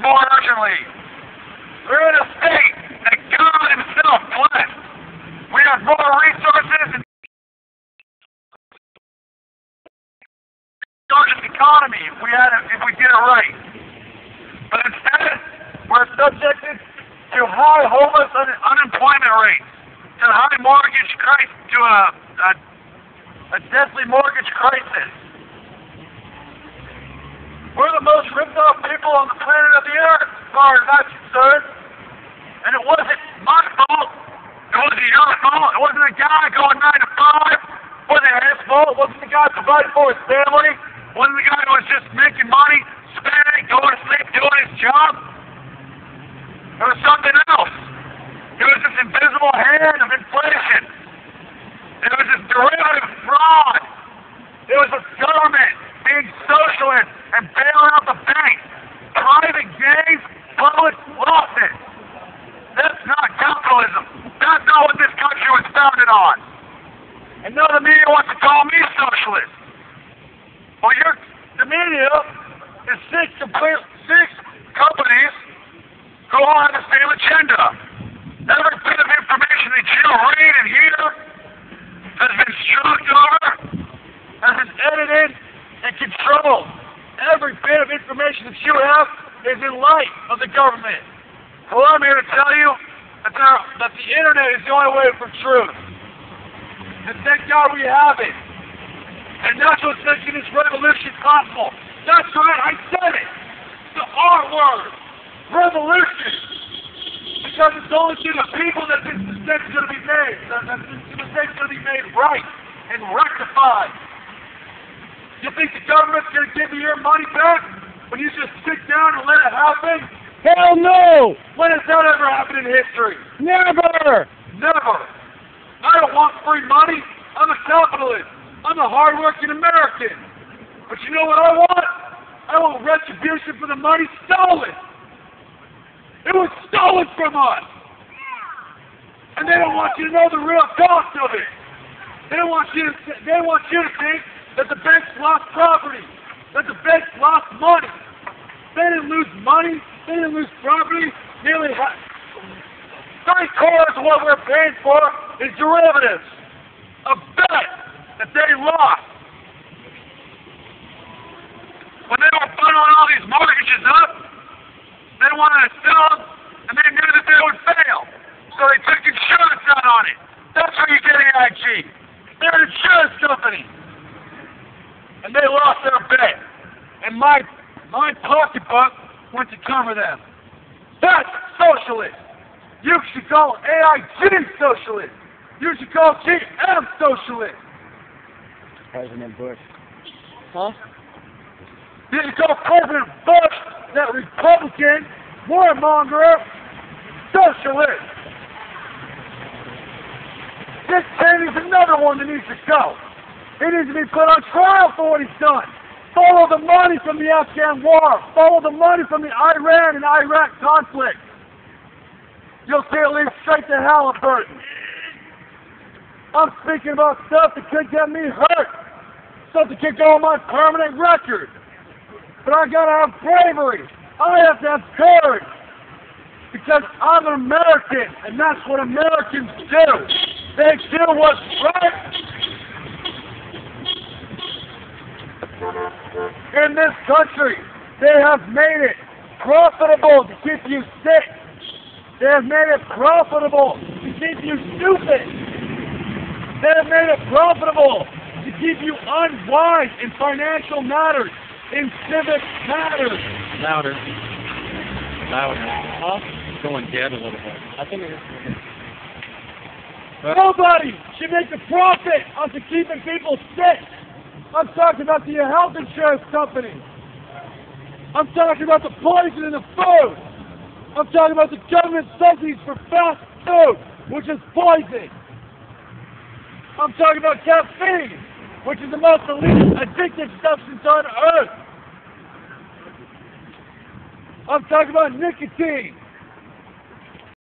more urgently. We're in a state that God himself blessed. We have more resources and gorgeous economy if we did it right. But instead, we're subjected to high homeless unemployment rates, to high mortgage crisis, to a deathly mortgage crisis. We're the most ripped off people on the planet of the earth, as far as I'm concerned. And it wasn't my fault. It wasn't your fault. It wasn't a guy going 9 to 5. It wasn't his fault. It wasn't the guy providing for his family. It wasn't the guy who was just making money, spending, going to sleep, doing his job. It was something else. It was this invisible hand of inflation. It was this derivative fraud. It was a government being socialist and bailing out the banks. Private gains, public losses. That's not capitalism. That's not what this country was founded on. And now the media wants to call me socialist. Well, the media is six companies who all have the same agenda. Every bit of information that you read and hear has been stroked over, has been edited and controlled. Every bit of information that you have is in light of the government. Well, I'm here to tell you that the internet is the only way for truth. And thank God we have it. And that's what's making this revolution possible. That's right, I said it. The R word. Revolution. Because it's only through the people that this mistake's going to be made. That this mistake's going to be made right and rectified. You think the government's going to give you your money back when you just sit down and let it happen? Hell no! When has that ever happened in history? Never! Never. I don't want free money. I'm a capitalist. I'm a hard-working American. But you know what I want? I want retribution for the money stolen. It was stolen from us. And they don't want you to know the real cost of it. They want you to think that the banks lost property, that the banks lost money. They didn't lose money. They didn't lose property. Nearly 3/4 of what we're paying for is derivatives. A bet that they lost. When they were funneling all these mortgages up, they wanted to sell them, and they knew that they would fail. So they took insurance out on it. That's where you get AIG. They're an insurance company. And they lost their bet. And my pocketbook went to cover them. That's socialist. You should call AIG socialist. You should call GM socialist. President Bush. Huh? You should call President Bush, that Republican, warmonger, socialist. Dick Cheney's another one that needs to go. He needs to be put on trial for what he's done. Follow the money from the Afghan war. Follow the money from the Iran and Iraq conflict. You'll see it lead straight to Halliburton. I'm speaking about stuff that could get me hurt. Stuff that could go on my permanent record. But I gotta have bravery. I have to have courage. Because I'm an American, and that's what Americans do. They do what's right. In this country, they have made it profitable to keep you sick. They have made it profitable to keep you stupid. They have made it profitable to keep you unwise in financial matters, in civic matters. Louder. Huh? It's going dead a little bit. I think it is. Nobody should make a profit off of keeping people sick. I'm talking about the health insurance companies. I'm talking about the poison in the food. I'm talking about the government subsidies for fast food, which is poison. I'm talking about caffeine, which is the most addictive substance on earth. I'm talking about nicotine,